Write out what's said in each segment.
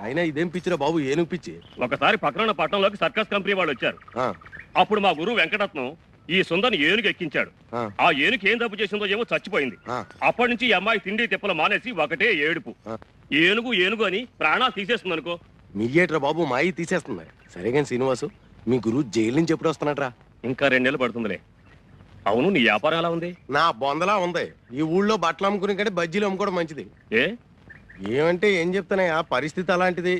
అయినా ఇదేం పిచ్చిరా బాబు, ఏనుగు పిచ్చి. ఒకసారి పక్కన పట్టణంలోకి సర్కస్ కంపెనీ వాళ్ళు వచ్చారు. అప్పుడు మా గురువు వెంకటరత్నం ఈ సుందర్ని ఏనుగు ఎక్కించాడు. ఆ ఏనుగు ఏం తప్పు చేసిందో ఏమో చచ్చిపోయింది. అప్పటి నుంచి ఈ అమ్మాయి తిండి తిప్పలు మానేసి ఒకటే ఏడుపు. ఏనుగు ఏనుగు అని ప్రాణాలు తీసేస్తుంది అనుకో. మీయేట్రా బాబు, మాయి తీసేస్తుంది. సరేగాని శ్రీనివాసు, మీ గురువు జైలు నుంచి ఎప్పుడు వస్తున్నాడ్రా? ఇంకా 2 నెలలు పడుతుందిలే. అవును, నీ వ్యాపారం ఎలా ఉంది? నా బొందలా ఉంది. ఈ ఊళ్ళో బట్టలు అమ్ముకునే కంటే బజ్జీలు అమ్ముకోవడం మంచిది. ఏమంటే ఏం చెప్తానయ్యా, పరిస్థితి అలాంటిది.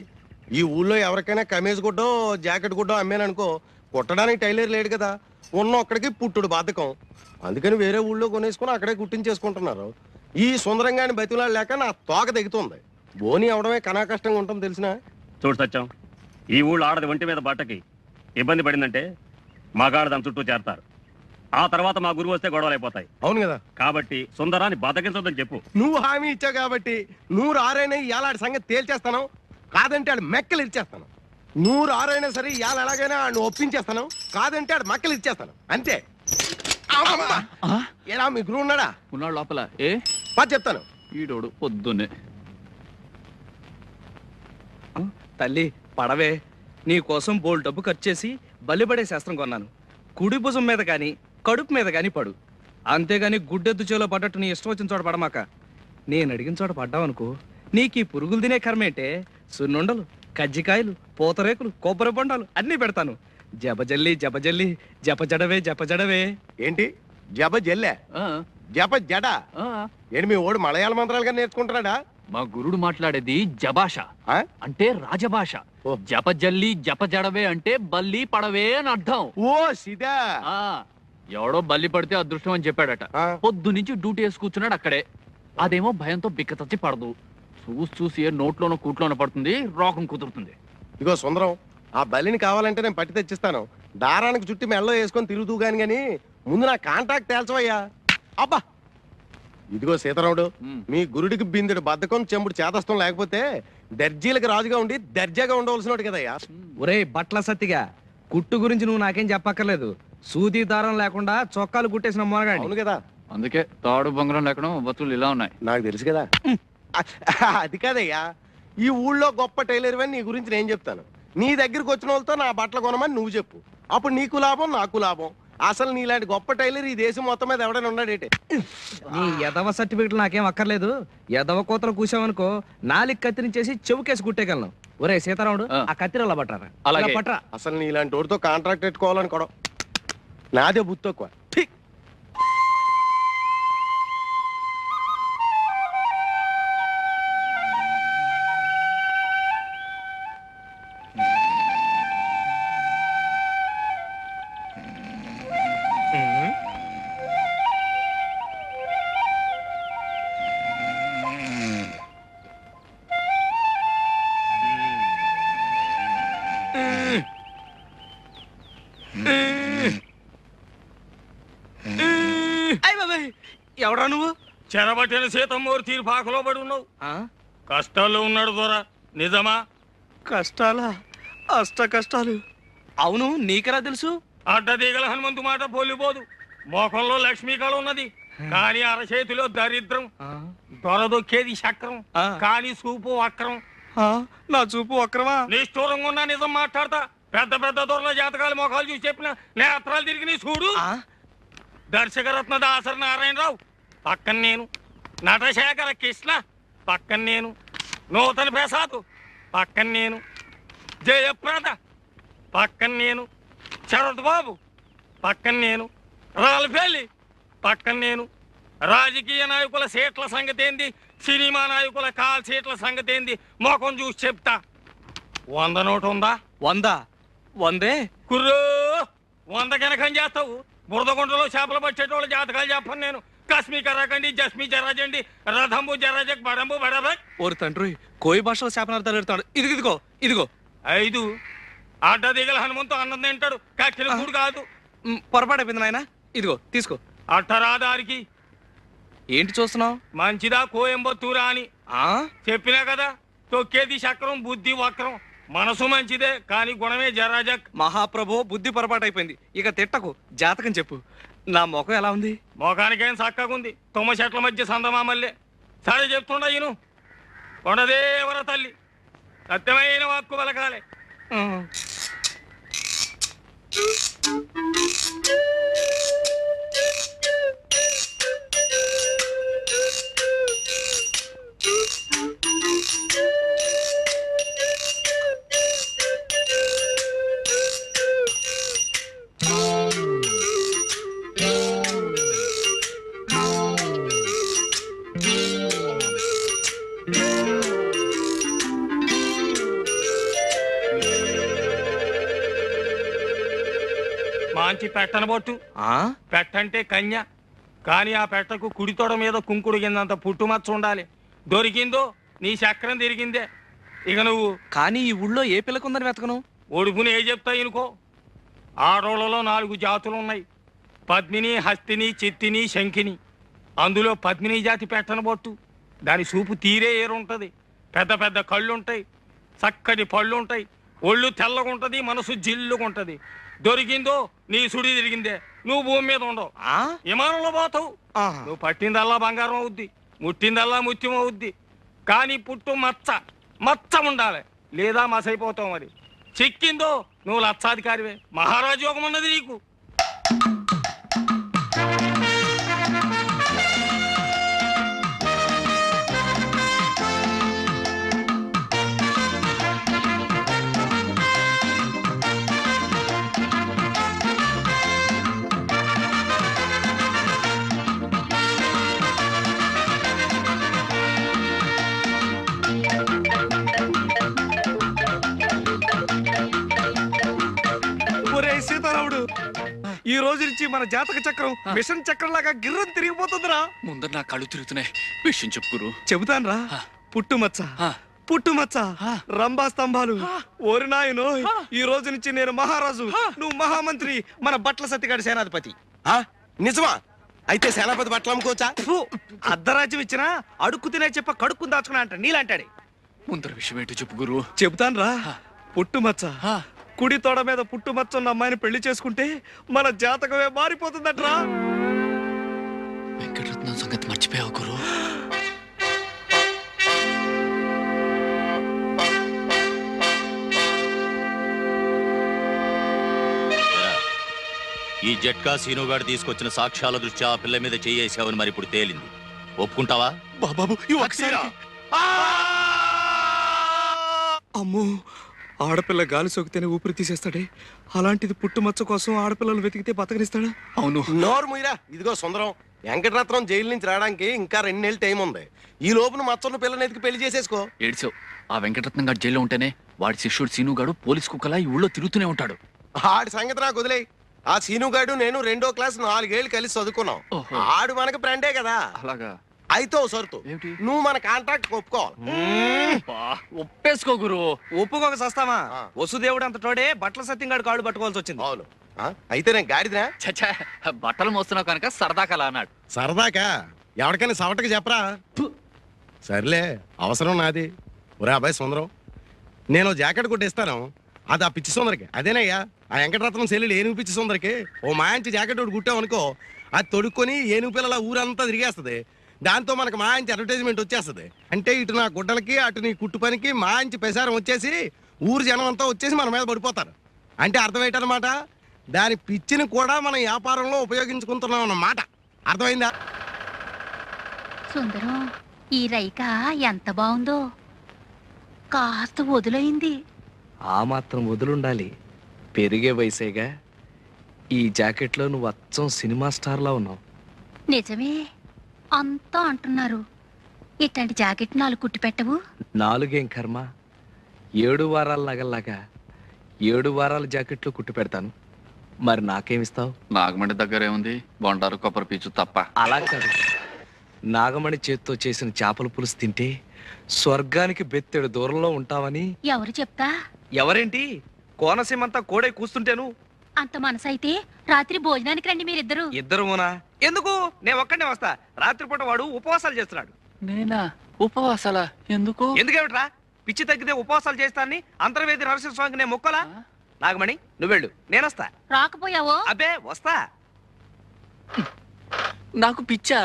ఈ ఊళ్ళో ఎవరికైనా కమీజ్ గుడ్డో జాకెట్ గుడ్డో అమ్మాననుకో, కుట్టడానికి టైలర్ లేడు కదా, ఉన్న ఒక్కడికి పుట్టుడు బాధకం. అందుకని వేరే ఊళ్ళో కొనేసుకుని అక్కడే కుట్టించేసుకుంటున్నారు. ఈ సుందరంగాని బతిలాడు లేక నా తోక దిగుతుంది. బోని అవడమే కనా కష్టంగా ఉంటుంది తెలిసినా. చూడు సత్యం, ఈ ఊళ్ళో ఆడది ఒంటి మీద బట్టకి ఇబ్బంది పడిందంటే మగాడు దాని చుట్టూ చేరతారు. ఆ తర్వాత మా గురువు వస్తే గొడవలు అయిపోతాయి. అవును కదా, కాబట్టి సుందరాన్ని బతకించొద్దని చెప్పు. నువ్వు హామీ ఇచ్చావు కాబట్టి 106 ఇయాలాడి సంగతి తేల్చేస్తాను. కాదంటే ఆడు మెక్కలు ఇచ్చేస్తాను. 106 సరే ఇవాళ ఎలాగైనా ఆడు ఒప్పించేస్తాను. కాదంటే ఆడు మక్కలు ఇచ్చేస్తాను అంతే. ఎలా మీ గురువు ఉన్నాడా? ఉన్నాడు లోపల. చెప్తాను. ఈడోడు పొద్దున్నే. తల్లి పడవే, నీ కోసం బోల్ డబ్బు ఖర్చు చేసి బలిపడే శాస్త్రం కొన్నాను. కుడి భుజం మీద కానీ కడుపు మీద కానీ పడు. అంతేగాని గుడ్డెద్దు చేలో పడ్డట్టు నీ ఇష్టం వచ్చిన చోట పడమాక. నేను అడిగిన చోట పడ్డావనుకో, నీకు ఈ పురుగులు తినే కర్మేంటే సున్నుండలు, కజ్జికాయలు, పూతరేకులు, కొబ్బరి బొండాలు అన్నీ పెడతాను. జపజల్లి జపజల్లి జపజడవే జపజడవే. ఏంటి జప జల్లే జప జడ? ఏంటి మీ ఓడు మలయాళ మంత్రాలుగా నేర్చుకుంటున్నాడా? మా గురుడు మాట్లాడేది జభాష, అంటే రాజభాష. జపజల్లి జపజడవే అంటే బల్లి పడవే అని అర్థం. ఓ సిదా. ఎవడో బల్లి పడితే అదృష్టం అని చెప్పాడట. పొద్దు నుంచి డ్యూటీ వేసి కూర్చున్నాడు అక్కడే. అదేమో భయంతో బిక్కతచ్చి పడదు. చూసి నోట్లోనో కూట్లోనో పడుతుంది, రోగం కుదురుతుంది. ఇగో సుందరం, ఆ బలిని కావాలంటే నేను పట్టి తెచ్చిస్తాను. దారానికి చుట్టి మెల్లో వేసుకొని తిరుగుతూ గాని ముందు నా కాంటాక్ట్ తేల్చవయ్యా. అబ్బా ఇదిగో సీతారాముడు, మీ గురుడికి బిందెడు బద్ధకం చెంబుడు చేతస్థం లేకపోతే దర్జీలకు రాజుగా ఉండి దర్జాగా ఉండవలసినోడు కదయ్యా. ఒరే బట్ల సత్తిగా, కుట్టు గురించి నువ్వు నాకేం చెప్పక్కర్లేదు. సూది దారం లేకుండా చొక్కాలు కుట్టేసిన మొనగాడి. అవును కదా, అందుకే తాడు బొంగరం లేకుండా బతులు ఇలా ఉన్నాయి. నాకు తెలుసు కదా. అది కాదయ్యా, ఈ ఊళ్ళో గొప్ప టైలర్ అని నీ గురించి నేను చెప్తాను. నీ దగ్గరికి వచ్చిన వాళ్ళతో నా బట్టలు కొనమని నువ్వు చెప్పు. అప్పుడు నీకు లాభం, నాకు లాభం. అసలు నీలాంటి గొప్ప టైలర్ ఈ దేశం మొత్తం మీద ఎవడైనా ఉన్నాడేటే. నీ ఎదవ సర్టిఫికెట్లు నాకేం అక్కర్లేదు. ఎదవ కోతలు కూసావనుకో, నాలుగు కత్తిరించేసి చెవుకేసి కుట్టేయగలను. ఒరే సీతారాముడు, ఆ కత్తిరి అలా పట్టరా. అలాగే పట్టరా. అసలు నీలాంటి వాడితో కాంట్రాక్ట్ పెట్టుకోవాలనుకోవడం నాదే బుద్ధి తక్కువ. ఎవడా నువ్వు? చెరబట్టిన సీతమ్మూరు తీరు పాకలో పడి ఉన్నావు. కష్టాల్లో ఉన్నాడు దొర. నిజమా? కష్టాలా? అష్ట కష్టాలు. అవును, నీకెలా తెలుసు? అడ్డదీగల హనుమంతు మాట పోలిపోదు. మోకంలో లక్ష్మీ కళ ఉన్నది, కానీ అరచేతిలో దరిద్రం. దొరదొక్కేది చక్రం, కానీ చూపు వక్రం. నా చూపు వక్రమా? నిష్ఠూరంగా ఉన్నా నిజం మాట్లాడతా. పెద్ద పెద్ద దొరల జాతకాలు మొఖాలు చూసి చెప్పిన నేత్రాలు తిరిగి నీ చూడు. దర్శకరత్న దాసరి నారాయణరావు పక్కన నేను, నటశేఖర కృష్ణ పక్కన నేను, నూతన ప్రసాద్ పక్కన నేను, జయప్రద పక్కన నేను, శరత్ బాబు పక్కన నేను, రాల్ఫెల్లి పక్కన నేను. రాజకీయ నాయకుల సీట్ల సంగతి ఏంది, సినిమా నాయకుల కాల్ సీట్ల సంగతి ఏంది మొఖం చూసి చెప్తా. 100 నోటు ఉందా? 100? 100 కుర్రో 100 కనకం చేస్తావు. బురదగుంటలో చేపలు పట్టేటోళ్ళ జాతకాలు చెప్పను నేను. కస్మి కరాకండి, జస్మి జరాజండి, రథంబు జరాజక్, బడంబు బడబక్. ఓరి తండ్రి, కోయి భాషలో శాపనార్థాలు పెడతాడు. ఇదిగో ఇదిగో 5 అడ్డదిగల హనుమంతు అన్నం తింటాడు, కక్కిన కూడు కాదు. పొరపాటైపోయింది నాయన. ఇదిగో తీసుకో. అట్టరాదారికి ఏంటి చూస్తున్నావు? మంచిదా కోయంబత్తూరా అని చెప్పినా కదా. తొక్కేది చక్రం, బుద్ధి వక్రం. మనసు మంచిదే, కానీ గుణమే జరాజక్. మహాప్రభు, బుద్ధి పొరపాటైపోయింది. ఇక తిట్టకు, జాతకం చెప్పు. నా ముఖం ఎలా ఉంది? ముఖానికేం చక్కగుంది, తుమ్మ చెట్ల మధ్య సందమామల్లే. సరే చెప్తుండా ఈను. కొండదేవర తల్లి సత్యమైన వాక్కు పలకాలి. మంచి పెట్టనబొట్టు. పెట్టంటే కన్య, కానీ ఆ పెట్టకు కుడి తొడ మీద కుంకుడు కిందంత పుట్టుమచ్చ ఉండాలి. దొరికిందో నీ చక్రం తిరిగిందే. ఇక నువ్వు కానీ ఈ ఊళ్ళో ఏ పిల్లకుందని వెతకను? ఒడుపుని ఏ చెప్తాయి అనుకో. ఆడోళ్లలో 4 జాతులు ఉన్నాయి. పద్మిని, హస్తిని, చిత్తిని, శంఖిని. అందులో పద్మిని జాతి పెట్టనబొట్టు. దాని చూపు తీరే ఏరుంటది. పెద్ద పెద్ద కళ్ళుంటాయి, చక్కటి పళ్ళుంటాయి, ఒళ్ళు తెల్లగుంటది, మనసు జిల్లుగుంటది. దొరికిందో నీ సుడి తిరిగిందే. నువ్వు భూమి మీద ఉండవు, విమానంలో పోతావు. నువ్వు పట్టిందల్లా బంగారం అవుద్ది, ముట్టిందల్లా ముత్యం అవుద్ది. కానీ పుట్టు మచ్చ ఉండాలి, లేదా మసైపోతావు. మరి చిక్కిందో నువ్వు లక్షాధికారివే. మహారాజు యోగం ఉన్నది నీకు. సీతారాముడు, ఈ రోజు నుంచి మన జాతక చక్రం మిషన్ చక్రం లాగా గిర్రం తిరిగిపోతుందిరా. ముందర నా కళ్ళు తిరుగుతున్నాయి. విషయం చెప్పు గురు. చెబుతాన్రా. పుట్టుమచ్చ, రంభా స్తంభాలు. ఓరి నాయనో, ఈ రోజు నుంచి నేను మహారాజు, నువ్వు మహామంత్రి, మన బట్ల సత్తిగాడి సేనాధిపతి. నిజమా? అయితే సేనాపతి బట్టలు అమ్ముకోవచ్చా? అర్ధరాజ్యం ఇచ్చినా అడుక్కు తినే చెప్ప కడుక్కుని దాచుకున్నా అంట నీలాంటాడే. ముందర విషయం ఏంటో చెప్పు గురు. చెబుతాన్రా. పుట్టుమచ్చ, కుడి తోడ మీద పుట్టుమచ్చ ఉన్న అమ్మాయిని పెళ్లి చేసుకుంటే మన జాతకమే మారిపోతుందట్రా. వెంకటరత్నం సంగతి మర్చిపోయావు గురు. ఈ జట్కా సీనుగాడు తీసుకొచ్చిన సాక్ష్యాల దృష్ట్యా ఆ పిల్ల మీద చేయేసావని మరి ఇప్పుడు తేలింది. ఒప్పుకుంటావా? బాబు అమ్మో, ఆడపిల్ల గాలి సోకితేనే ఊపిరి తీసేస్తాడే, అలాంటిది పుట్టుమచ్చ కోసం ఆడపిల్లలు వెతికితే బతకనిస్తాడా? అవును. నోరు ముయిరా. ఇదిగో సుందరం, వెంకటరత్నం జైలు నుంచి రావడానికి ఇంకా 2 నెలలు టైం ఉంది. ఈ లోపున మచ్చన్న పిల్లని ఎతికి పెళ్లి చేసేసుకో. ఏడ్చావు. ఆ వెంకటరత్నం గారు జైల్లో ఉంటేనే వాడి శిష్యుడు సీనుగాడు పోలీస్ కుక్కలా ఈ ఊళ్ళో తిరుగుతూనే ఉంటాడు. ఆడి సంగతి నాకు వదిలేయి. ఆ సీనుగాడు నేను 2వ క్లాస్ 4 ఏళ్ళు కలిసి చదువుకున్నాం. ఆడు మనకి ఫ్రెండే కదా. అలాగా? అయితే ఓ సరుతు, నువ్వు మన కాంట్రాక్ట్ ఒప్పుకోవాలి. ఒప్పేసుకో గురు. ఒప్పుకోక సస్తామా? వసుదేవుడు అంత తోడే బట్టల సత్యంగాడు కాళ్ళు పట్టుకోవాల్సి వచ్చింది. అవును. అయితే నేను గాడిదా? చచ్చా, బట్టలు మోస్తున్నావు కనుక సరదాకలా అన్నాడు. సరదాకా? ఎవరికైనా సవటకి చెప్పరా? సర్లే, అవసరం నాది. ఒరే అబ్బాయి సుందరం, నేను జాకెట్ కొట్టిస్తాను. అది ఆ పిచ్చి సుందరికి. అదేనయ్యా ఆ వెంకటరత్నం సెల్లు ఏనుగు పిచ్చి సుందరికి ఓ మాంచి జాకెట్ ఒకటి కుట్టామనుకో, అది తొడుక్కొని ఏనుగు పిల్లల ఊరంతా తిరిగేస్తుంది. దాంతో మనకు మాంచి అడ్వర్టైజ్మెంట్ వచ్చేస్తుంది. అంటే ఇటు నా గుడ్డలకి అటు నీ కుట్టు పనికి మాంచి ప్రసారం వచ్చేసి ఊరు జనం అంతా వచ్చేసి మన మీద పడిపోతారు. అంటే అర్థం ఏంటన్నమాట, దాని పిచ్చిని కూడా మనం వ్యాపారంలో ఉపయోగించుకుంటున్నాం అన్నమాట. అర్థమైందా? సుందరం, ఈ రైక ఎంత బాగుందో. కాస్త వదులైంది. ఆ మాత్రం వదులుండాలి, పెరిగే వయసేగా. ఈ జాకెట్లో నువ్వు అచ్చం సినిమా స్టార్లా ఉన్నావు. నిజమే, అంతా అంటున్నారు. ఇట్లాంటి జాకెట్ 4 కుట్టి పెట్టవు? 4 ఏం కర్మ, 7 వారాల నగల్లాగా 7 వారాల జాకెట్లు కుట్టి పెడతాను. మరి నాకేమిస్తావు? నాగమణి దగ్గర ఏముంది? బొండారు కొబ్బరి పీచు తప్ప. అలా కాదు, నాగమణి చేత్తో చేసిన చేపల పులుసు తింటే స్వర్గానికి బెత్తెడు దూరంలో ఉంటావని. ఎవరు చెప్తా? ఎవరేంటి, కోనసీమంతా కోడే కూస్తుంటేను. అంత మనసైతే రాత్రి భోజనానికి రండి మీరిద్దరు. ఇద్దరునా? ఎందుకు? నేను ఒక్కడే వస్తా. రాత్రిపూట వాడు ఉపవాసాలు చేస్తున్నాడు. నేనా? ఉపవాసాలా? ఎందుకు? ఎందుకేమిట్రా? పిచ్చి తగ్గితే ఉపవాసాలు చేస్తానని అంతర్వేది నరసింహ స్వామికి నేను మొక్కలా. నాగమణి నువ్వెళ్ళు, నేనొస్తా. రాకపోయావో? అబ్బే వస్తా. నాకు పిచ్చా?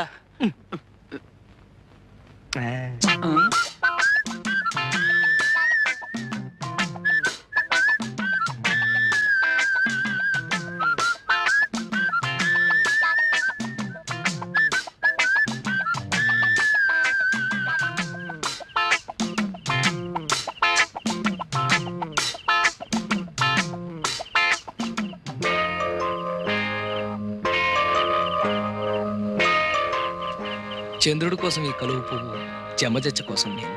చంద్రుడి కోసం ఈ కలువు పువ్వు, చెమజచ్చ కోసం నేను.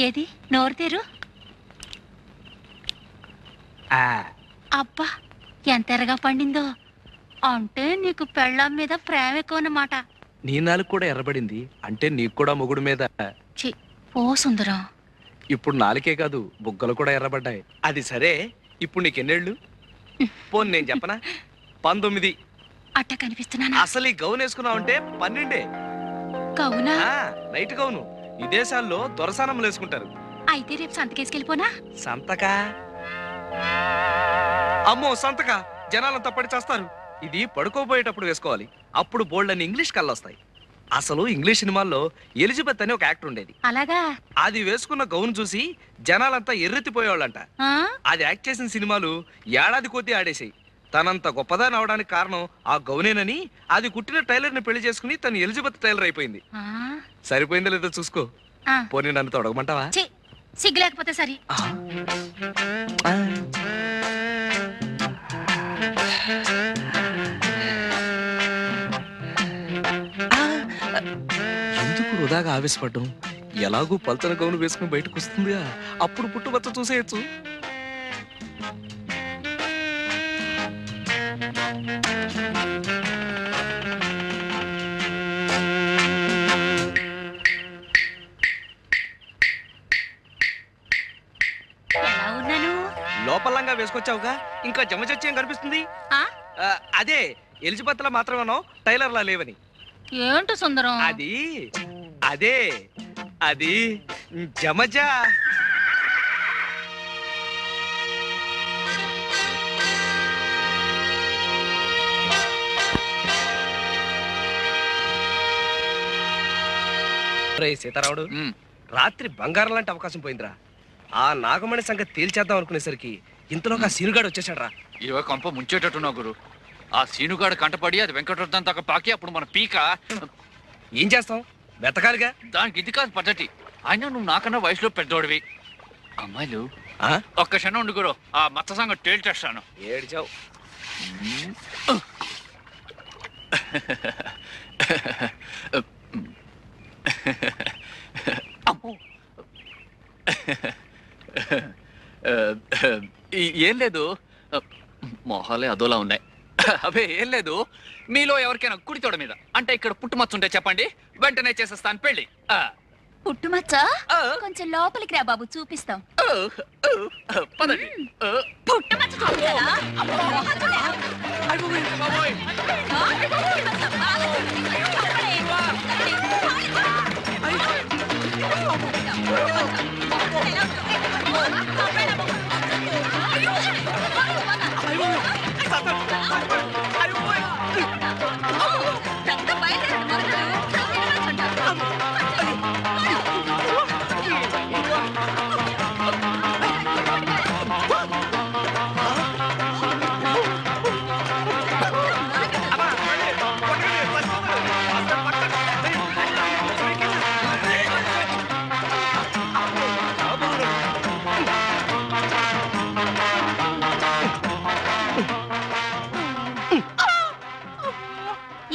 ఏది నోరు తెరు. ఆ, అబ్బా ఎంత ఎర్రగా పండిందో. అంటే నీకు పెళ్ళాం మీద ప్రేమ ఎక్కువ అన్నమాట. నీ నాలుగు కూడా ఎర్రబడింది అంటే నీకు కూడా మొగుడు మీద. చి ఓ సుందరం. ఇప్పుడు నాలుకే కాదు బుగ్గలు కూడా ఎర్రబడ్డాయి. అది సరే, ఇప్పుడు నీకెన్నేళ్ళు? పోన్ నేను చెప్పనా, 19. అట్ట కనిపిస్తున్నానా? అసలు ఈ గౌన్ వేసుకున్నావంటే 12. కవునా? నైట్ గౌను విదేశాల్లో దొరసానములు వేసుకుంటారు. అయితే రేపు సంతకేసుకెళ్ళిపోనా? సంతక? అమ్మో సంతక, జనాలంతా పడి చేస్తారు. ఇది పడుకోబోయేటప్పుడు వేసుకోవాలి. అప్పుడు బోల్డ్ అని ఇంగ్లీష్ కళ్ళొస్తాయి. అసలు ఇంగ్లీష్ సినిమాల్లో ఎలిజబెత్ అని ఒక యాక్టర్ ఉండేది. అలాగా? అది వేసుకున్న గౌన్ చూసి జనాలంతా ఎర్రెత్తిపోయేవాళ్ళంట. ఆ? అది యాక్ట్ చేసిన సినిమాలు ఏడాది కొద్దీ ఆడేసాయి. తనంత గొప్పదాని అవడానికి కారణం ఆ గౌనేనని అది కుట్టిన టైలర్ ని పెళ్లి చేసుకుని తను ఎలిజబెత్ టైలర్ అయిపోయింది. ఆ? సరిపోయిందో లేదో చూసుకో. ఆ. పోనీ నన్ను తొడగమంటావా? ఛీ, సిగ్గు లేకపోతే సరి. ఎందుకు వృధాగా ఆవేశపడ్డం? ఎలాగూ పల్చన గౌను వేసుకుని బయటకు వస్తుందిగా, అప్పుడు పుట్టుబచ్చ చూసేయచ్చు. ఎలా ఉన్నాను? లోపలంగా వేసుకొచ్చావుగా, ఇంకా జమచచ్చేం కనిపిస్తుంది? ఆ? అదే ఎలిజబెత్ లా మాత్రమేనో టైలర్ లా లేవని. ఏంటో సుందరం? అది అదే అది జమజా. సీతారాముడు, రాత్రి బంగారం లాంటి అవకాశం పోయిందిరా. ఆ నాగమణి సంగతి తేల్చేద్దాం అనుకునేసరికి ఇంతలోకి ఆ సీనుగాడు వచ్చేసాడు రా. ఇవ కొంప ముంచేటట్టున్నా గురు. ఆ సీనుగాడు కంటపడి అది వెంకటరత్నం దాకా పాకి అప్పుడు మన పీక. ఏం చేస్తాం, వెతకాలిగా. దానికి ఇది కాదు పద్ధతి. అయినా నువ్వు నాకన్నా వయసులో పెద్దోడివి. అమ్మాయిలు ఒక్క క్షణం ఉండు గురు, ఆ మత్త సంగతి తేల్చేస్తాను. ఏడ్చావు. అమ్మో. ఏం లేదు, మొహాలే అదోలా ఉన్నాయి. అవే ఏం లేదు, మీలో ఎవరికైనా కుడి తోడ మీద అంటే ఇక్కడ పుట్టుమచ్చుంటే చెప్పండి, వెంటనే చేసేస్తాను పెళ్లి. పుట్టుమచ్చ కొంచెం లోపలికి రా బాబు, చూపిస్తాం. పదండి. పుట్టుమచ్చ చూపించాలా?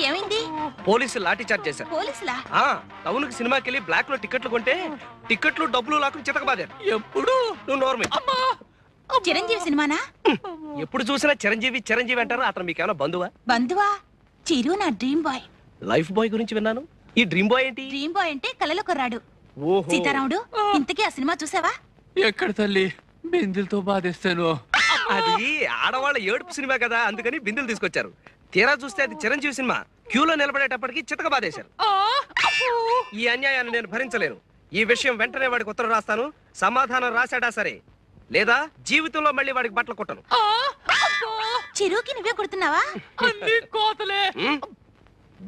ఏమైంది? పోలీసులు లాఠీ చార్జ్ చేశారు. పోలీసులా? టౌన్ కి సినిమాకి వెళ్ళి బ్లాక్ లో టికెట్లు కొంటే టికెట్లు డబ్బులు లాక్కుని చితకబాదారు. ఎప్పుడు నువ్వు నోర్మి. చిరంజీవి సినిమానా? ఎప్పుడు చూసినా చిరంజీవి చిరంజీవి అంటారు. అతను మీకేమైనా బంధువా? బంధువా? చిరు నా డ్రీమ్ బాయ్. లైఫ్ బాయ్ గురించి విన్నాను. ఈ డ్రీమ్ బాయ్ ఏంటి? డ్రీమ్ బాయ్ అంటే కలలో కొర్రాడు. ఓహో. సీతారాముడు, ఇంతకీ ఆ సినిమా చూసావా? ఎక్కడ తల్లి, బిందులతో బాధేస్తాను. అది ఆడవాళ్ళ ఏడుపు సినిమా కదా, అందుకని బిందులు తీసుకొచ్చారు. తీరా చూస్తే అది చిరంజీవి సినిమా. క్యూలో నిలబడేటప్పటికి చితకబాదేశారు. ఈ అన్యాయాన్ని నేను భరించలేను. ఈ విషయం వెంటనే వాడికి ఉత్తరం రాస్తాను. సమాధానం రాశాడా సరే, లేదా జీవితంలో మళ్ళీ వాడికి బట్టలు కొట్టను. చిరుకి నువ్వే కొడుతున్నావా? కోతలే.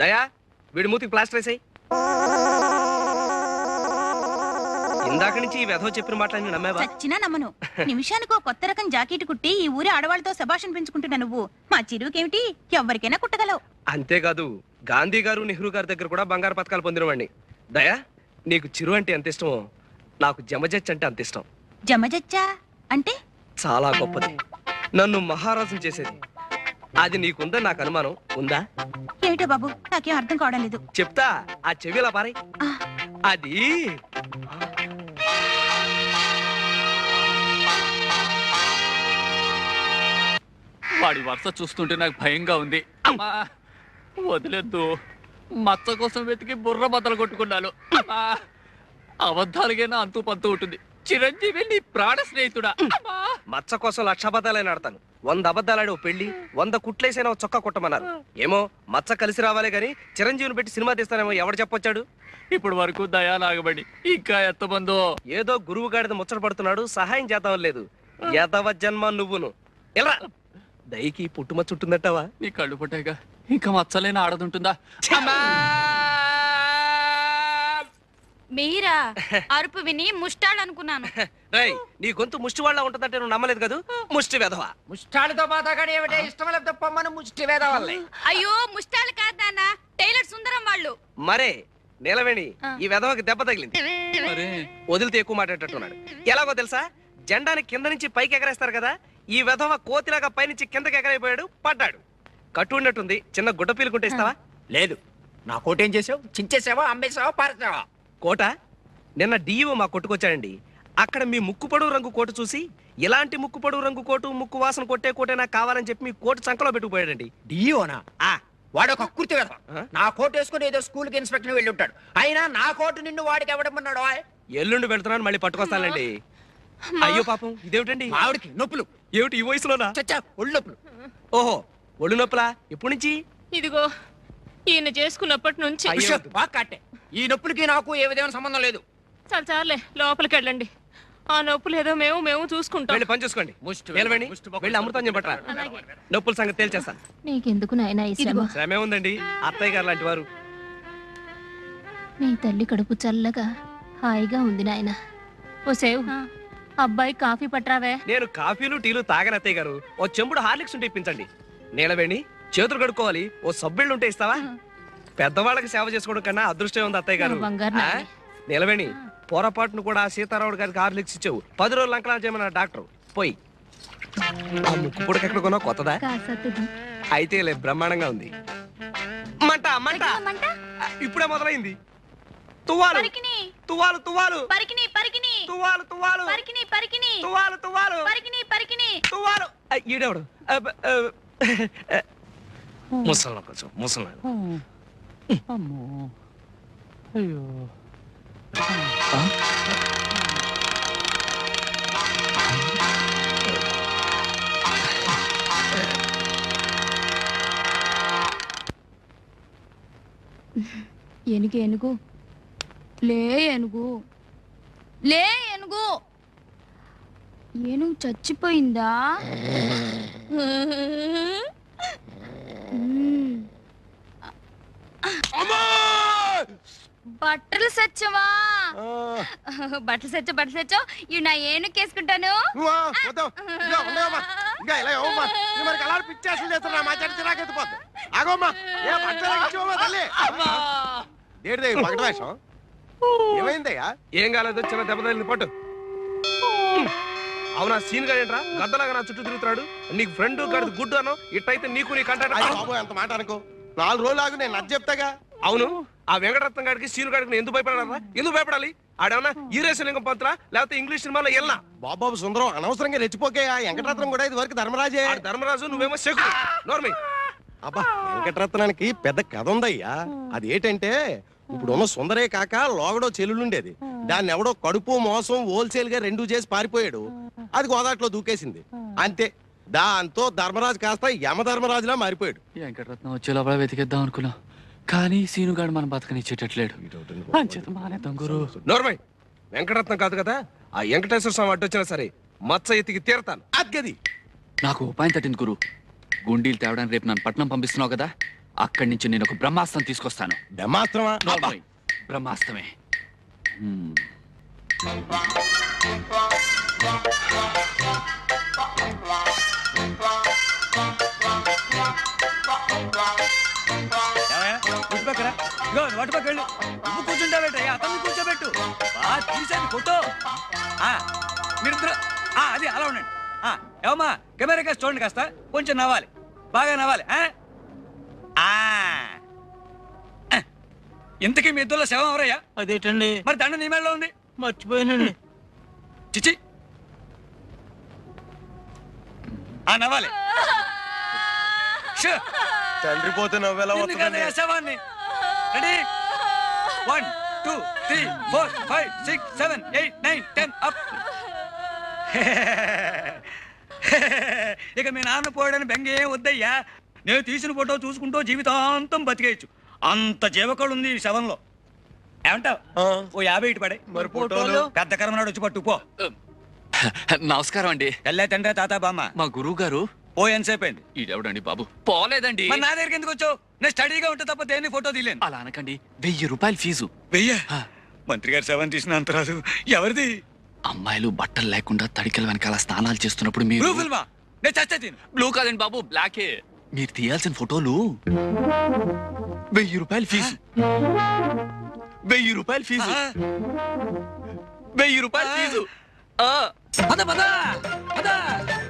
దయా, వీడి మూతికి ప్లాస్టర్ వేసాయి. ఇందాక నుంచి ఈ వెధవ చెప్పిన మాటలన్నీ నమ్మేవా? చచ్చినా నమ్మను. నిమిషానికో కొత్త రకం జాకెట్ కుట్టి ఈ ఊరి ఆడవాళ్ళతో శభాషణ పెంచుకుంటున్నా నువ్వు. మా చిరుకేమిటి, ఎవరికైనా కుట్టగలవు. అంతేకాదు, గాంధీ గారు నెహ్రూ గారి దగ్గర కూడా బంగారు పథకాలు పొందినవాడిని. దయా, నీకు చిరు అంటే ఎంత ఇష్టమో నాకు జమజచ్చ అంటే అంత ఇష్టం. జమజచ్చా అంటే? చాలా గొప్పది, నన్ను మహారాజుని చేసేది. అది నీకుందని నాకు అనుమానం ఉందా? ఏమిటో బాబు, నాకేం అర్థం కావడం లేదు. చెప్తా, ఆ చెవిలా పారి. ఆ, అది వాడి వరుస చూస్తుంటే నాకు భయంగా ఉంది. అమ్మా, వదిలేద్దు. మచ్చ కోసం వెతికి బుర్ర బద్దలు కొట్టుకున్నాను. అమ్మా, అబద్ధాలుగైనా అంతు పంతు ఉంటుంది. చిరంజీవి నీ ప్రాణ స్నేహితుడా. అమ్మా, మచ్చ కోసం 100 అబద్ధాలైనా ఆడతాను. 100 అబద్ధాలాడి ఓ పెళ్లి, 100 కుట్లేసైనా ఓ చొక్కా కుట్టమన్నారు. ఏమో మచ్చ కలిసి రావాలే గాని చిరంజీవిని పెట్టి సినిమా తీస్తానేమో ఎవడు చెప్పొచ్చాడు? ఇప్పుడు వరకు దయాలాగబడి ఇంకా ఎత్తబందో. ఏదో గురువు గాడిద ముచ్చట పడుతున్నాడు, సహాయం చేద్దాం లేదు. యదవ జన్మ నువ్వును. ఎలా దయకి పుట్టుమచ్చ చుట్టుందట్టవా? నీ కళ్ళు పట్టాయిగా ఇంకా మచ్చలేని ఆడదుంటుందా? మీరా అరుపు విని ముష్టాలనుకున్నాను. రేయ్, నీ గొంతు ముష్టి వాళ్ళ ఉంటుందంటే నువ్వు నమ్మలేదు కదా? ముష్టి వెధవా. ముష్టాలతో మాతాగాడు ఏమిటే? ఇష్టం లేకపోతే పొమ్మను ముష్టి వేద వాళ్ళే. అయ్యో ముష్టాలు కాదు నాన్న, టైలర్ సుందరం వాళ్ళు. మరే నిలవేణి, ఈ వెధవకి దెబ్బ తగిలింది. అరే, వదిలితే ఎక్కువ మాట్లాడేటట్టున్నాడు. ఎలాగో తెలుసా? జెండాని కింద నుంచి పైకి ఎగరేస్తారు కదా, ఈ వెధవ కోతిలాగా పైనుంచి కిందకి ఎగరైపోయాడు, పడ్డాడు. కట్టు ఉన్నట్టుంది, చిన్న గుడ్డ పీలుకుంటే ఇస్తావా? లేదు, నా కోటేం చేసావు? చించేసావా, అమ్మేసావా, పారేసావా? కోట నిన్న డిఈఓ మా కొట్టుకొచ్చాడండి. అక్కడ మీ ముక్కు పొడవు రంగు కోటు చూసి, ఇలాంటి ముక్కు పొడవు రంగు కోటు, ముక్కు వాసన కొట్టే కోటే నాకు కావాలని చెప్పి మీ కోటు చంకలో పెట్టుకుపోయాడండి. డియోనా? వాడు ఒక కుర్తి వేద. నా కోట్ వేసుకుని ఏదో స్కూల్ కి ఇన్స్పెక్టర్ వెళ్ళి ఉంటాడు. అయినా నా కోటు నిన్ను వాడికి ఎవడమన్నాడు? ఎల్లుండి పెడుతున్నాను, మళ్ళీ పట్టుకొస్తానండి. అయ్యో పాపం, ఇదేమిటండి? ఆవిడికి నొప్పులు. ఏమిటి ఈ వయసులోనా? చచ్చా, ఒళ్ళు నొప్పులు. ఓహో, ఒళ్ళు నొప్పులా? ఎప్పటి నుంచి? ఇదిగో ఈయన చేసుకున్నప్పటి నుంచి. అయ్యో. బాగా కట్టే. ఈ నొప్పులకి నాకు ఏ విధమైన సంబంధం లేదు. చాలా చాలే, లోపలికి వెళ్ళండి. ఆ నొప్పులు ఏదో మేము చూసుకుంటాం. వెళ్ళి పని చూసుకోండి. నిలవండి, వెళ్ళి అమృతం చెప్పట్రా. నొప్పుల సంగతి తేల్చేస్తాను. నీకెందుకు నాయనా ఈ శ్రమ? శ్రమే ఉందండి, అత్తయ్య గారు లాంటి వారు. నీ తల్లి కడుపు చల్లగా హాయిగా ఉంది నాయనా. ఓ సేవ్, అబ్బాయి కాఫీ పట్రావే. నేను కాఫీలు టీలు తాగని అత్తయ్య గారు. ఓ చెంబుడు హార్లిక్స్ ఉంటే ఇప్పించండి. నీలవేణి, చేతులు కడుక్కోవాలి, ఓ సబ్బిళ్ళు ఉంటే ఇస్తావా? పెద్దవాళ్ళకి సేవ చేసుకోవడం కన్నా అదృష్టం ఉంది అత్తయ్య గారు. నీలవేణి, పొరపాటును కూడా సీతారాముడు గారికి హార్లిక్స్ ఇచ్చావు. 10 రోజులు అంకలా చేయమన్నారు డాక్టర్. పోయి ఆ ముక్కు పొడికి ఎక్కడ కొన్నావు? కొత్తదా? అయితే లే, బ్రహ్మాండంగా ఉంది. మంట మంట ఇప్పుడే మొదలైంది. తువ్వాలు తువ్వాలు తువ్వాలు తువ్వాలు తువ్వాలు తువ్వాలు తువ్వాలు తువ్వాలు. ఈడెవడు? ముసలి కొంచెం ముసలి. అమ్మో, అయ్యో. ఏనుగు ఏనుగు లే, ఏనుగు లే, ఏనుగు. ఏనుగు చచ్చిపోయిందా? బట్టలు సచ్చవా? బట్టలు సచ్చో ఇవి నా ఏనుకేసుకుంటాను. ఏమైందయ్యా? ఏం కాలేదు, చిన్న దెబ్బ తగిలింది, పట్టు. అవునా సీన్ గా ఏంట్రా గద్దలాగా నా చుట్టూ తిరుగుతున్నాడు? నీకు ఫ్రెండ్ గడిది గుడ్డు అను, ఇట్టయితే నీకు నీ కంటాడు. ఎంత మాట అనుకో, 4 రోజులు ఆగు, నేను నచ్చ చెప్తాగా. అవును, ఆ వెంకటరత్నం గారికి సీను గారికి ఎందుకు భయపడాలరా? ఎందుకు భయపడాలి? ఆడేమన్నా ఈరేశలింగం పంతులా లేకపోతే ఇంగ్లీష్ సినిమాలో వెళ్ళా? బాబాబు సుందరం, అనవసరంగా రెచ్చిపోకే. ఆ వెంకటరత్నం కూడా ఇది వరకు ధర్మరాజే. ధర్మరాజు, నువ్వేమో శకుడు. నోర్మి. అబ్బా, వెంకటరత్నానికి పెద్ద కథ ఉందయ్యా. అది ఏంటంటే, ఇప్పుడున్న సుందరే కాక లోగడో చెల్లుండేది. దాన్ని ఎవడో కడుపు మోసం హోల్సేల్ గా 2 చేసి పారిపోయాడు. అది గోదాట్లో దూకేసింది, అంతే. దాంతో ధర్మరాజు కాస్త యమధర్మరాజులా మారిపోయాడు. వెంకటరత్నం వచ్చే లోపల వెతికేద్దాం అనుకున్నా, కానీ సీనుగాడు మనం బతకనిచ్చేటట్లేడు. నోర్మై, వెంకటరత్నం కాదు కదా, ఆ వెంకటేశ్వర స్వామి అడ్డొచ్చినా సరే మచ్చ ఎత్తికి తీరతాను. అద్గది నాకు ఉపాయం తట్టింది గురు. గుండీలు తేవడానికి రేపు నన్ను పట్నం పంపిస్తున్నావు కదా, అక్కడి నుంచి నేను ఒక బ్రహ్మాస్త్రం తీసుకొస్తాను. బ్రహ్మాస్త్రమా? బ్రహ్మాస్త్రమే. వాటిపక్కలు నువ్వు కూర్చుంటావేట, అతన్ని కూర్చోబెట్టు. తీసేది ఫోటో. మీరిద్దరు అది అలా ఉండండి. ఏమమ్మా కెమెరా కాస్త చూడండి, కాస్త కొంచెం నవ్వాలి, బాగా నవ్వాలి. ఇంతకీ మీ ఇద్దరులో శవం ఎవరయ్యా? అదేటండి మరి దండ నీ మెడలో ఉంది. మర్చిపోయానండి. చిచి నవ్వాలి. తండ్రి పోతే నవ్వెలా వస్తుందండి? శవాన్ని రెడీ 1 2 3 4 5 6 7 8 9 10 అప్. ఇక మీ నాన్న పోయాడని బెంగే వద్దయ్యా. నేను తీసిన ఫోటో చూసుకుంటూ జీవితాంతం బతికేయచ్చు, అంత జీవకళ ఉంది ఈ శవంలో. ఏమంటావు? ఓ 50 ఇటు పడే. మరి ఫోటోలు? పెద్ద కర్మనాడు వచ్చి పట్టు పో. నమస్కారం అండి. తెల్లే తండ్రి తాత బామ్మ. మా గురువు గారు ఓ ఎంతసేపు అయింది? ఈడెవడండి బాబు? పోలేదండి. మరి నా దగ్గరికి ఎందుకు వచ్చావు? నేను స్టడీగా ఉంటే తప్ప దేన్ని ఫోటో తీయలేను. అలా అనకండి, 1000 రూపాయలు ఫీజు. 1000? మంత్రి గారు శవం తీసిన అంత రాదు. ఎవరిది? అమ్మాయిలు బట్టలు లేకుండా తడికల వెనకాల స్నానాలు చేస్తున్నప్పుడు మీరు బ్లూ ఫిల్మా? నేను చచ్చే తిను. బ్లూ కాదండి బాబు, బ్లాకే. మీరు తీయాల్సిన ఫోటోలు 1000 రూపాయలు ఫీజు. 1000 రూపాయలు ఫీజు. 1000 రూపాయలు ఫీజు. పద పద పద.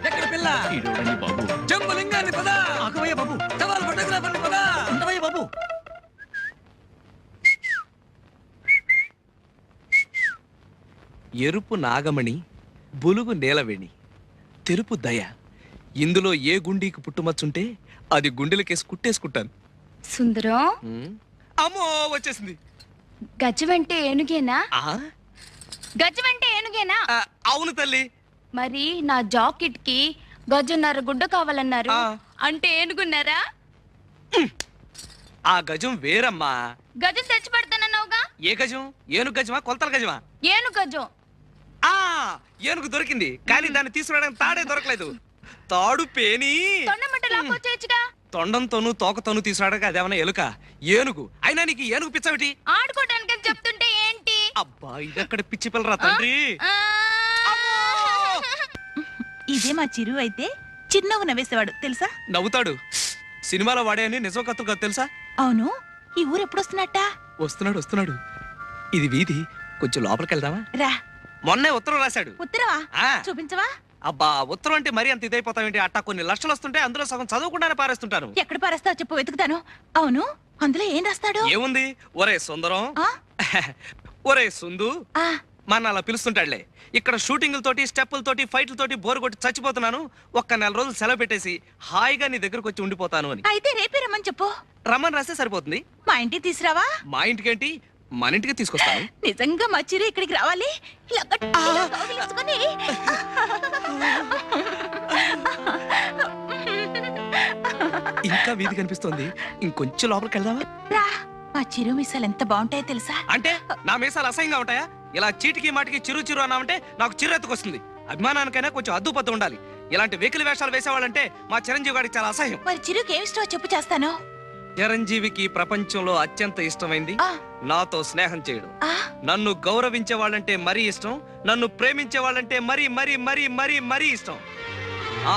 ఎక్కడ పిల్ల? ఈడెవడండి బాబు? జంబులింగాన్ని పద. ఆగవయ్య బాబు, సవాల్ ఫోటోగ్రాఫర్ని పద. ఉండవయ్య బాబు. ఎరుపు నాగమణి, బులుగు నేలవేణి, తెలుపు దయ. ఇందులో ఏ గుండీకి పుట్టుమచ్చుంటే అది గుండెలకేసి కుట్టేసుకుంటాను. సుందరం, అమ్మో వచ్చేసింది. గజమంటే ఏనుగేనా? ఆ? గజమంటే ఏనుగేనా? అవును తల్లి. మరి నా జాకెట్ కి గజన్నర గుడ్డ కావాలన్నారు, ఆ. అంటే ఏనుగున్నారా? ఆ గజం వేరమ్మా. గజం తెచ్చి పెడతానన్నావుగా. ఏ గజం? ఏనుగు గజమా కొలతల గజమా? ఏనుగు గజం. ఆ ఏనుగు దొరికింది, కానీ దాన్ని తీసుకురావడానికి తాడే దొరకలేదు. తాడు పేని తొండమట్ట లాక్కొచ్చేయచ్చుగా. తొండంతోనూ తోకతోనూ తీసుకురావడానికి అదేమన్నా ఎలుక? ఏనుగు అయినా నీకు ఏనుగు పిచ్చవిటి? ఆడుకోవడానికి చెప్తుంటే ఏంటి? అబ్బా ఇదక్కడ పిచ్చి పిల్లరా తండ్రి. ఆ. ఇదే మా చిరు అయితే చిరునవ్వు నవ్వేసేవాడు తెలుసా? నవ్వుతాడు. సినిమాలో వాడే అని నిజం కథలు కాదు తెలుసా? అవును, ఈ ఊరు ఎప్పుడు వస్తున్నట్ట? వస్తున్నాడు వస్తున్నాడు. ఇది వీధి, కొంచెం లోపలికి వెళ్దామా? రా. మొన్నే ఉత్తరం రాశాడు. ఉత్తరవా? ఆ. చూపించవా? అబ్బా ఉత్తరం అంటే మరీ అంత ఇదైపోతావేంటి? అట్టా కొన్ని లక్షలు వస్తుంటే అందులో సగం చదవకుండానే పారేస్తుంటాను. ఎక్కడ పారేస్తావు చెప్పు, వెతుకుతాను. అవును, అందులో ఏం రాస్తాడు? ఏముంది? ఒరే సుందరం, ఆ? ఒరే సుందు, ఆ, మన అలా పిలుస్తుంటాడులే. ఇక్కడ షూటింగ్లతోటి స్టెప్పులతోటి ఫైట్లతోటి బోరు కొట్టి చచ్చిపోతున్నాను. ఒక్క 4 రోజులు సెలవు పెట్టేసి హాయిగా నీ దగ్గరకు వచ్చి ఉండిపోతాను అని. అయితే రేపే రమ్మని చెప్పు. రమ్మని రాస్తే సరిపోతుంది. మా ఇంటికి తీసురావా? మా ఇంటికేంటి, మన ఇంటికి తీసుకొస్తాను. నిజంగా మా చిరు ఇక్కడికి రావాలి. ఇలా గట్టిగా కౌగిలించుకొని. ఇంకా వీధి కనిపిస్తోంది, ఇంకొంచెం లోపలికి వెళ్దామా? రా. మా చిరు మిసాలు ఎంత బాగుంటాయో తెలుసా? అంటే నా మీసాలు అసహ్యంగా ఉంటాయా? ఇలా చీటికి మాటికి చిరు చిరు అన్నామంటే నాకు చిరెత్తుకొస్తుంది. అభిమానానికైనా కొంచెం అద్దుపద్దు ఉండాలి. ఇలాంటి వెకిలి వేషాలు వేసేవాళ్ళంటే మా చిరంజీవి గారికి చాలా అసహ్యం. మరి చిరుకి ఏమి ఇష్టమో చెప్పు, చేస్తాను. చిరంజీవికి ప్రపంచంలో అత్యంత ఇష్టమైంది ఆ. నాతో స్నేహం చేయడం. ఆ, నన్ను గౌరవించే వాళ్ళంటే మరీ ఇష్టం, నన్ను ప్రేమించే వాళ్ళంటే మరీ మరీ మరీ మరీ మరీ ఇష్టం. ఆ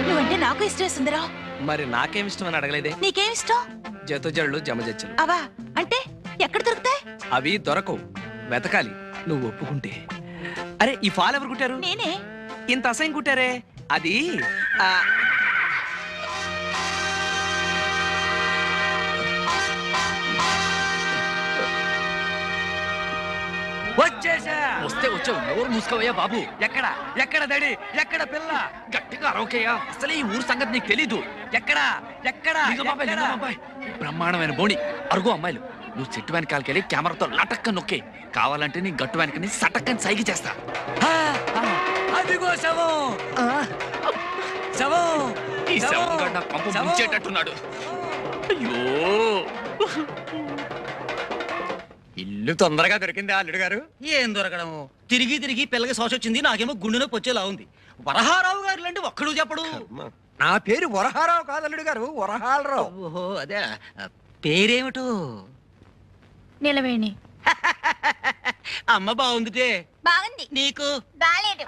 నువ్వంటే నాకు ఇష్టమే సుందరం. మరి నాకేం ఇష్టం అని అడగలేదే? నీకేం ఇష్టం? జతుజళ్ళు జమజచ్చలు. అవా అంటే ఎక్కడ దొరుకుతాయి? అవి దొరకవు, వెతకాలి. నువ్వు ఒప్పుకుంటే. అరే ఈ ఫాల్ ఎవరు కుట్టారు? నేనే. ఇంత అసహ్యం కుట్టారే? అది వచ్చేసా. వస్తే వచ్చావు, నోరు మూసుకోవయ్యా బాబు. ఎక్కడ ఎక్కడ దడి, ఎక్కడ పిల్ల? గట్టిగా అరవకయ్యా, అసలే ఈ ఊరు సంగతి నీకు తెలీదు. ఎక్కడ ఎక్కడ లింగబాబాయ్, లింగబాబాయ్. బ్రహ్మాండమైన బోణి, అరుగు అమ్మాయిలు. నువ్వు చెట్టు వెనకాలకెళ్ళి కెమెరాతో లటక్క నొక్కే. కావాలంటే నీ గట్టు వెనకని సటక్కని సైకి చేస్తా. అదిగో శవం, శవం. ఈ శవం గడ్డ పంపు ముంచేటట్టున్నాడు. అయ్యో, ఇల్లు తొందరగా దొరికింది అల్లుడు గారు. ఏం దొరకడము, తిరిగి తిరిగి పిల్లకి శోష వచ్చింది. నాకేమో గుండె నొప్పి వచ్చేలా ఉంది. వరహారావు గారు లాంటి ఒక్కడు చెప్పడు. నా పేరు వరహారావు కాదు అల్లుడు గారు, వరహాలరావు. ఓహో అదే, పేరేమిటో? నిలవేణి. అమ్మ బాగుందిటే. బాగుంది. నీకు? బాలేదు.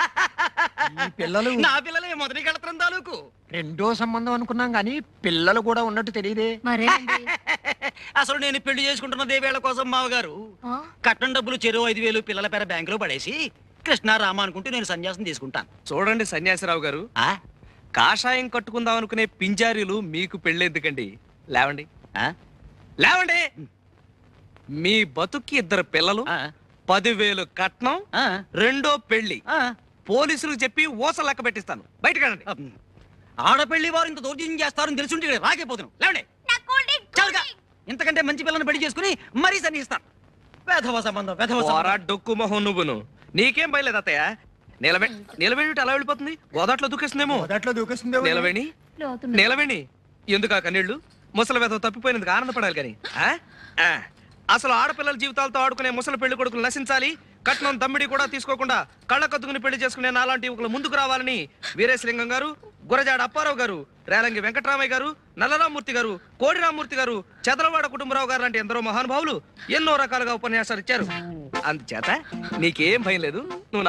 పిల్లలు నా పిల్లలే మొదటి కడతరం తాలూకు. రెండో సంబంధం అనుకున్నాం గానీ పిల్లలు కూడా ఉన్నట్టు తెలియదే. మరేనండి. అసలు నేను పెళ్లి చేసుకుంటున్న దేవేళ్ల కోసం మావగారు కట్నం డబ్బులు చెరువు 5,000 పిల్లల పేర బ్యాంకులో పడేసి కృష్ణారామ అనుకుంటూ నేను సన్యాసం తీసుకుంటాను. చూడండి సన్యాసిరావు గారు, ఆ? కాషాయం కట్టుకుందాం అనుకునే పింజారీలు మీకు పెళ్ళెందుకండి? లేవండి, ఆ? లేవండి. మీ బతుక్కి 2 పిల్లలు, ఆ? 10,000 కట్నం, ఆ? రెండో పెళ్లి. ఆ? పోలీసులకు చెప్పి ఊస లెక్క పెట్టిస్తాను. బయటకెళ్ళండి. ఆడపెళ్లి వారు ఇంత దౌర్జన్యం చేస్తారని తెలుసుంటే ఇక్కడ రాకపోతున్నాం. లేవండి. చాలుగా. ఇంతకంటే మంచి పిల్లని పెళ్లి చేసుకుని మరీ సన్నిస్తాను. వేధవ సంబంధం, వేధవ పోరా సంబంధం. డొక్కు మొహం నువ్వును. నీకేం భయలేదు అత్తయ్య. నిలబెట్టి అలా వెళ్ళిపోతుంది. గోదాట్లో దూకేస్తుందేమో. నిలవేణి, నిలవేణి, ఎందుకు ఆ కన్నీళ్ళు? ముసలి వేధవ తప్పిపోయినందుకు ఆనందపడాలి కానీ అసలు ఆడపిల్లల జీవితాలతో ఆడుకునే ముసలి పెళ్లి కొడుకులు నశించాలి. కట్నం దమ్మిడి కూడా తీసుకోకుండా కళ్ళ కత్తుకుని పెళ్లి చేసుకునే నాలాంటి యువకులు ముందుకు రావాలని వీరేశలింగం గారు, గురజాడ అప్పారావు గారు, రేలంగి వెంకటరామయ్య గారు, నల్లరామూర్తి గారు, కోడి రామూర్తి గారు, చదలవాడ కుటుంబరావు గారు లాంటి ఎందరో మహానుభావులు ఎన్నో రకాలుగా ఉపన్యాసాలు ఇచ్చారు. అందుచేత నీకేం భయం లేదు. నువ్వు